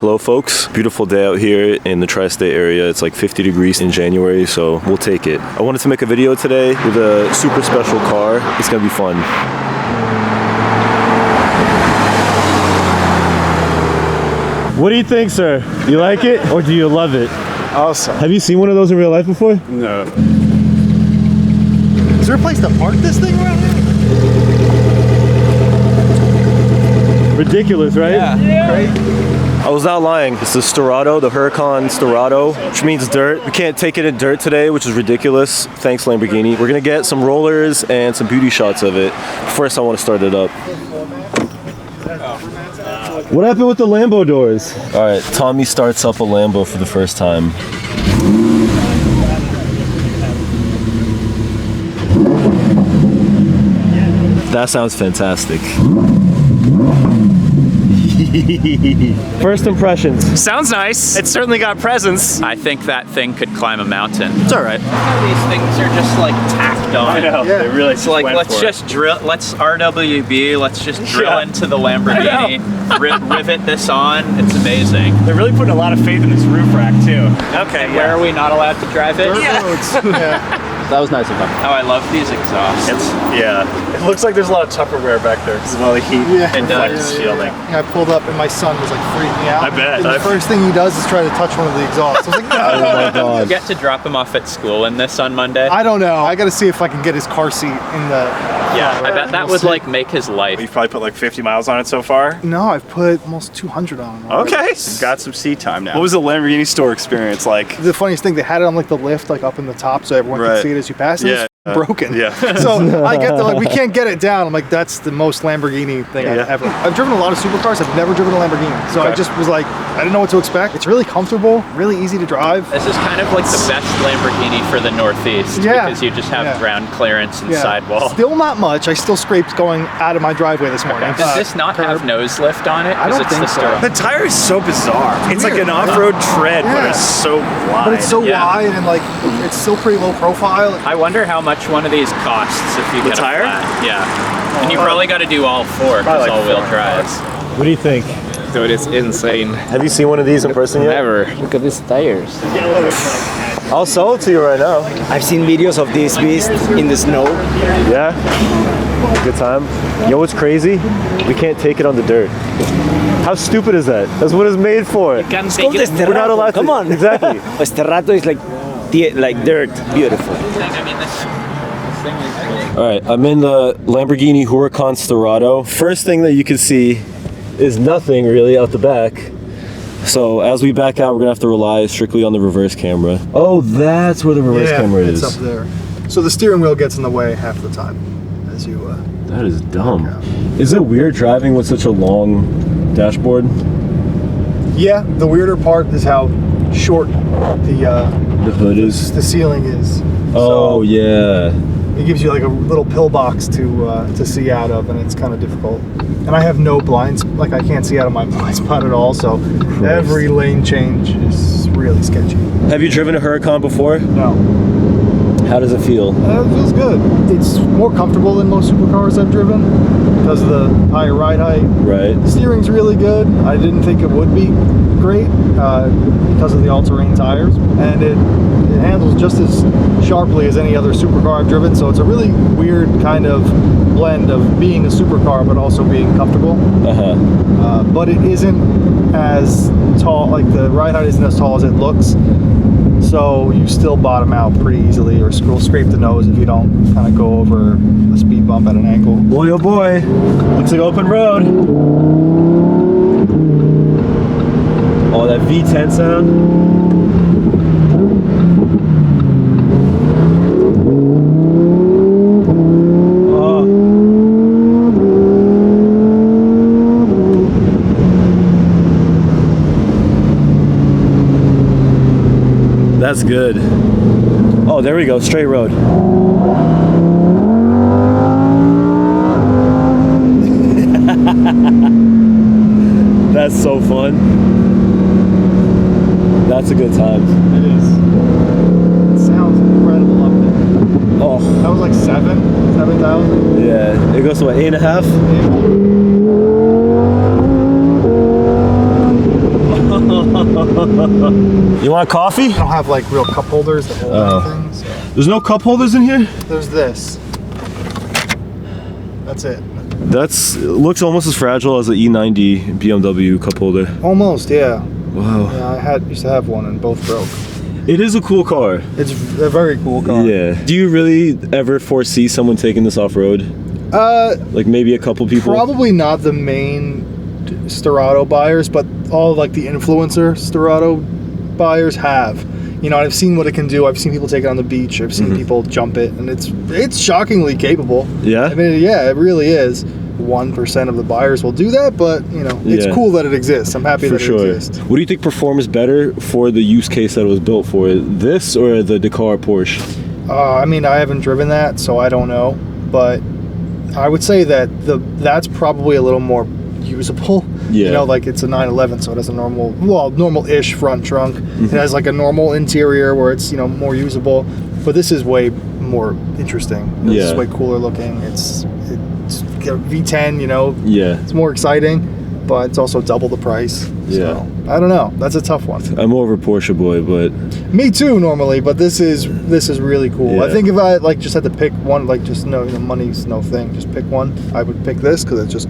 Hello folks, beautiful day out here in the tri-state area. It's like 50 degrees in January, so we'll take it. I wanted to make a video today with a super special car. It's gonna be fun. What do you think, sir? You like it or do you love it? Awesome. Have you seen one of those in real life before? No. Is there a place to park this thing around here? Ridiculous, right? Yeah. Right? I was not lying. It's the Sterrato, the Huracan Sterrato, which means dirt. We can't take it in dirt today, which is ridiculous. Thanks, Lamborghini. We're gonna get some rollers and some beauty shots of it. First, I want to start it up. What happened with the Lambo doors? All right, Tommy starts up a Lambo for the first time. That sounds fantastic. First impressions. Sounds nice. It's certainly got presence. I think that thing could climb a mountain. It's all right. These things are just like tacked on. I know. Yeah. They really It's like, let's just drill, let's RWB, let's just drill into the Lamborghini, rivet this on. It's amazing. They're really putting a lot of faith in this roof rack too. Okay, where are we not allowed to drive it? Yeah. That was nice of him. Oh, I love these exhausts. It looks like there's a lot of Tupperware back there because of all the heat. Yeah. It does. Shielding. I pulled up and my son was like freaking out. I bet. And the first thing he does is try to touch one of the exhausts. I was like, no. Oh my god. You get to drop him off at school in this on Monday? I don't know. I got to see if I can get his car seat in the. Yeah, I bet that would like make his life. You've probably put like 50 miles on it so far. No, I've put almost 200 on. Okay. You've got some seat time now. What was the Lamborghini store experience like? The funniest thing, they had it on like the lift, like up in the top, so everyone could see it as you pass. And it's broken. Yeah. So I get there, like, we can't get it down. I'm like, that's the most Lamborghini thing I've ever. I've driven a lot of supercars. I've never driven a Lamborghini. So I just was like, I didn't know what to expect. It's really comfortable, really easy to drive. This is kind of like the best Lamborghini for the Northeast because you just have ground clearance and sidewall. Still not much. I still scraped going out of my driveway this morning. Does this not have nose lift on it? I don't think so. The tire is so bizarre. It's like an off-road tread, but it's so wide. But it's so wide and like it's still pretty low profile. I wonder how much one of these costs if you get a tire? flat. Yeah. And you probably got to do all four because like all-wheel drives. What do you think? Dude, it's insane. Have you seen one of these in person yet? Never. Look at these tires. I'll sell it to you right now. I've seen videos of this beast in the snow. Yeah? Good time. You know what's crazy? We can't take it on the dirt. How stupid is that? That's what it's made for. It's called the Sterrato. We're not allowed to. Come on. Exactly. A Sterrato is like dirt. Beautiful. I mean, this thing is really... All right, I'm in the Lamborghini Huracan Sterrato. First thing that you can see is nothing really out the back. So as we back out, we're gonna have to rely strictly on the reverse camera. Oh, that's where the reverse camera is. It's up there. So the steering wheel gets in the way half the time as you. That is dumb. Is it weird driving with such a long dashboard? Yeah, the weirder part is how short the hood is. The ceiling is. Oh, yeah. It gives you like a little pillbox to see out of, and it's kind of difficult. And I have no blinds, like I can't see out of my blind spot at all, so every lane change is really sketchy. Have you driven a Huracan before? No. How does it feel? It feels good. It's more comfortable than most supercars I've driven because of the higher ride height. Right. The steering's really good. I didn't think it would be great because of the all-terrain tires, and it handles just as sharply as any other supercar I've driven, so it's a really weird kind of blend of being a supercar but also being comfortable. But it isn't as tall, like the ride height isn't as tall as it looks, so you still bottom out pretty easily or scrape the nose if you don't kind of go over a speed bump at an angle. Boy, oh boy, looks like open road. Oh, that V10 sound. That's good. Oh, there we go, straight road. That's so fun. That's a good time. It is. It sounds incredible up there. Oh. That was like 7,000? Yeah, it goes to what, 8.5? You want coffee? I don't have like real cup holders that hold anything. So. There's no cup holders in here? There's this. That's it. Looks almost as fragile as the E90 BMW cup holder. Almost, yeah. Wow. Yeah, used to have one and both broke. It is a cool car. It's a very cool car. Yeah. Do you really ever foresee someone taking this off-road? Like maybe a couple people? Probably not the main Sterrato buyers, but all like the influencer Sterrato buyers have. You know, I've seen what it can do. I've seen people take it on the beach. I've seen people jump it, and it's shockingly capable. Yeah? I mean, yeah, it really is. 1% of the buyers will do that, but you know, it's cool that it exists. I'm happy that it exists. What do you think performs better for the use case that it was built for? This or the Dakar Porsche? I mean, I haven't driven that, so I don't know, but I would say that that's probably a little more usable. Yeah. You know, like it's a 911, so it has a normal-ish front trunk. It has like a normal interior where it's, you know, more usable, but this is way more interesting. This is way cooler looking. It's got a V10, you know. Yeah. It's more exciting, but it's also double the price. Yeah. So, I don't know. That's a tough one. I'm more of a Porsche boy, but me too normally, but this is really cool. Yeah. I think if I like just had to pick one, like just money's no thing, just pick one, I would pick this because it's just,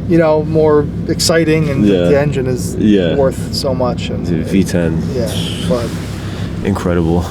you know, more exciting and the engine is worth so much. And dude, V10. Yeah, but incredible.